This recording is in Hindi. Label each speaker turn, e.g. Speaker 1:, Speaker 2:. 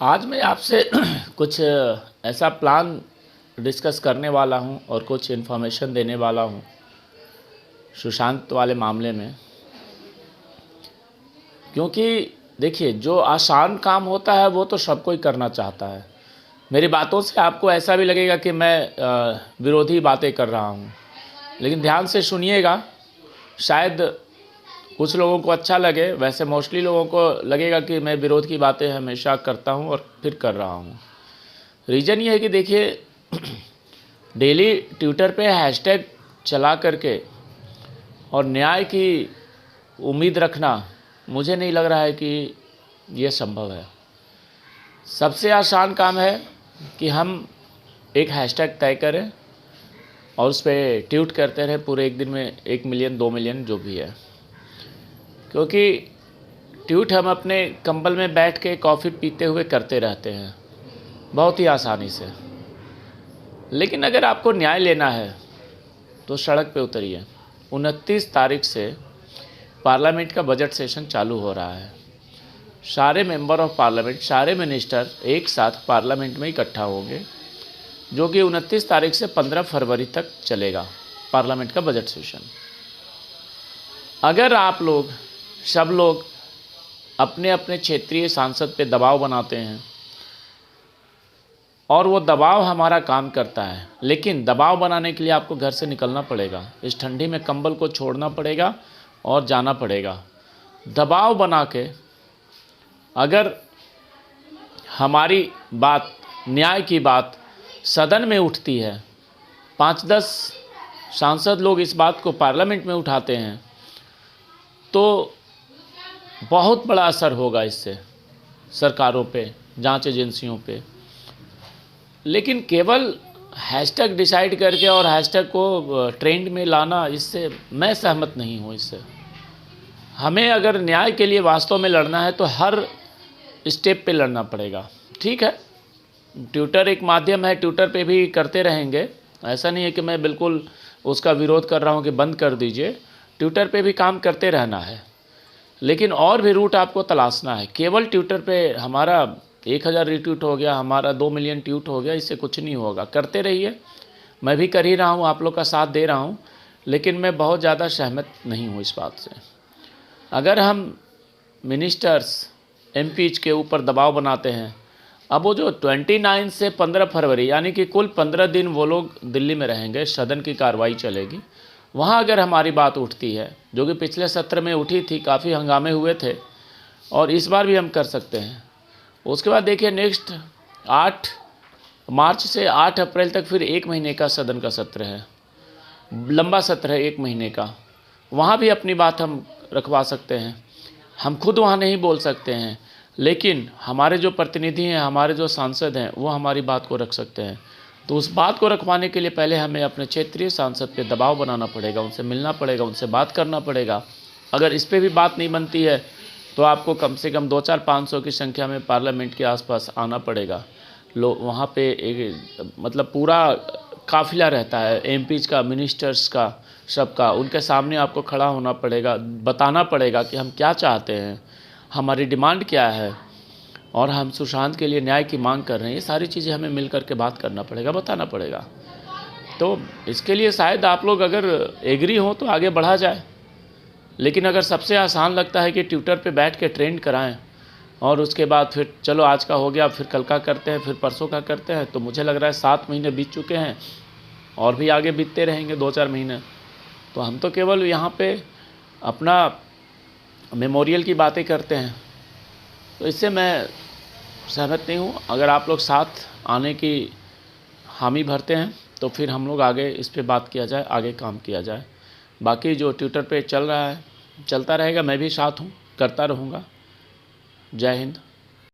Speaker 1: आज मैं आपसे कुछ ऐसा प्लान डिस्कस करने वाला हूं और कुछ इन्फॉर्मेशन देने वाला हूं सुशांत वाले मामले में, क्योंकि देखिए जो आसान काम होता है वो तो सब कोई करना चाहता है। मेरी बातों से आपको ऐसा भी लगेगा कि मैं विरोधी बातें कर रहा हूं, लेकिन ध्यान से सुनिएगा। शायद कुछ लोगों को अच्छा लगे, वैसे मोस्टली लोगों को लगेगा कि मैं विरोध की बातें हमेशा करता हूं और फिर कर रहा हूं। रीज़न ये है कि देखिए डेली ट्विटर पे हैशटैग चला करके और न्याय की उम्मीद रखना मुझे नहीं लग रहा है कि ये संभव है। सबसे आसान काम है कि हम एक हैशटैग तय करें और उस पर ट्वीट करते रहे पूरे एक दिन में 1 मिलियन 2 मिलियन जो भी है, क्योंकि ट्वीट हम अपने कंबल में बैठ के कॉफ़ी पीते हुए करते रहते हैं बहुत ही आसानी से। लेकिन अगर आपको न्याय लेना है तो सड़क पे उतरिए। 29 तारीख से पार्लियामेंट का बजट सेशन चालू हो रहा है। सारे मेंबर ऑफ पार्लियामेंट, सारे मिनिस्टर एक साथ पार्लियामेंट में इकट्ठा होंगे, जो कि 29 तारीख से 15 फरवरी तक चलेगा पार्लियामेंट का बजट सेशन। अगर आप लोग सब लोग अपने अपने क्षेत्रीय सांसद पे दबाव बनाते हैं और वो दबाव हमारा काम करता है, लेकिन दबाव बनाने के लिए आपको घर से निकलना पड़ेगा, इस ठंडी में कंबल को छोड़ना पड़ेगा और जाना पड़ेगा। दबाव बना के अगर हमारी बात, न्याय की बात सदन में उठती है, 5-10 सांसद लोग इस बात को पार्लियामेंट में उठाते हैं, तो बहुत बड़ा असर होगा इससे सरकारों पे, जांच एजेंसियों पे। लेकिन केवल हैशटैग डिसाइड करके और हैशटैग को ट्रेंड में लाना, इससे मैं सहमत नहीं हूँ। इससे हमें अगर न्याय के लिए वास्तव में लड़ना है तो हर स्टेप पे लड़ना पड़ेगा। ठीक है, ट्विटर एक माध्यम है, ट्विटर पे भी करते रहेंगे, ऐसा नहीं है कि मैं बिल्कुल उसका विरोध कर रहा हूँ कि बंद कर दीजिए। ट्विटर पे भी काम करते रहना है, लेकिन और भी रूट आपको तलाशना है। केवल ट्विटर पे हमारा 1000 रीट्वीट हो गया, हमारा 2 मिलियन ट्वीट हो गया, इससे कुछ नहीं होगा। करते रहिए, मैं भी कर ही रहा हूँ, आप लोग का साथ दे रहा हूँ, लेकिन मैं बहुत ज़्यादा सहमत नहीं हूँ इस बात से। अगर हम मिनिस्टर्स, एमपीज के ऊपर दबाव बनाते हैं, अब वो जो 29 से 15 फरवरी यानी कि कुल 15 दिन वो लोग दिल्ली में रहेंगे, सदन की कार्रवाई चलेगी। वहाँ अगर हमारी बात उठती है, जो कि पिछले सत्र में उठी थी, काफ़ी हंगामे हुए थे, और इस बार भी हम कर सकते हैं। उसके बाद देखिए नेक्स्ट 8 मार्च से 8 अप्रैल तक फिर 1 महीने का सदन का सत्र है, लंबा सत्र है 1 महीने का। वहाँ भी अपनी बात हम रखवा सकते हैं। हम खुद वहाँ नहीं बोल सकते हैं, लेकिन हमारे जो प्रतिनिधि हैं, हमारे जो सांसद हैं, वो हमारी बात को रख सकते हैं। तो उस बात को रखवाने के लिए पहले हमें अपने क्षेत्रीय सांसद पे दबाव बनाना पड़ेगा, उनसे मिलना पड़ेगा, उनसे बात करना पड़ेगा। अगर इस पे भी बात नहीं बनती है तो आपको कम से कम 200-500 की संख्या में पार्लियामेंट के आसपास आना पड़ेगा। लोग वहाँ पे एक मतलब पूरा काफिला रहता है, एमपीज का, मिनिस्टर्स का, सबका। उनके सामने आपको खड़ा होना पड़ेगा, बताना पड़ेगा कि हम क्या चाहते हैं, हमारी डिमांड क्या है, और हम सुशांत के लिए न्याय की मांग कर रहे हैं। ये सारी चीज़ें हमें मिल कर के बात करना पड़ेगा, बताना पड़ेगा। तो इसके लिए शायद आप लोग अगर एग्री हो तो आगे बढ़ा जाए, लेकिन अगर सबसे आसान लगता है कि ट्विटर पे बैठ के ट्रेंड कराएं और उसके बाद फिर चलो आज का हो गया, फिर कल का करते हैं, फिर परसों का करते हैं, तो मुझे लग रहा है 7 महीने बीत चुके हैं और भी आगे बीतते रहेंगे 2-4 महीने। तो हम तो केवल यहाँ पे अपना मेमोरियल की बातें करते हैं, तो इससे मैं सहमत नहीं हूँ। अगर आप लोग साथ आने की हामी भरते हैं तो फिर हम लोग आगे इस पे बात किया जाए, आगे काम किया जाए। बाकी जो ट्विटर पे चल रहा है चलता रहेगा, मैं भी साथ हूँ, करता रहूँगा। जय हिंद।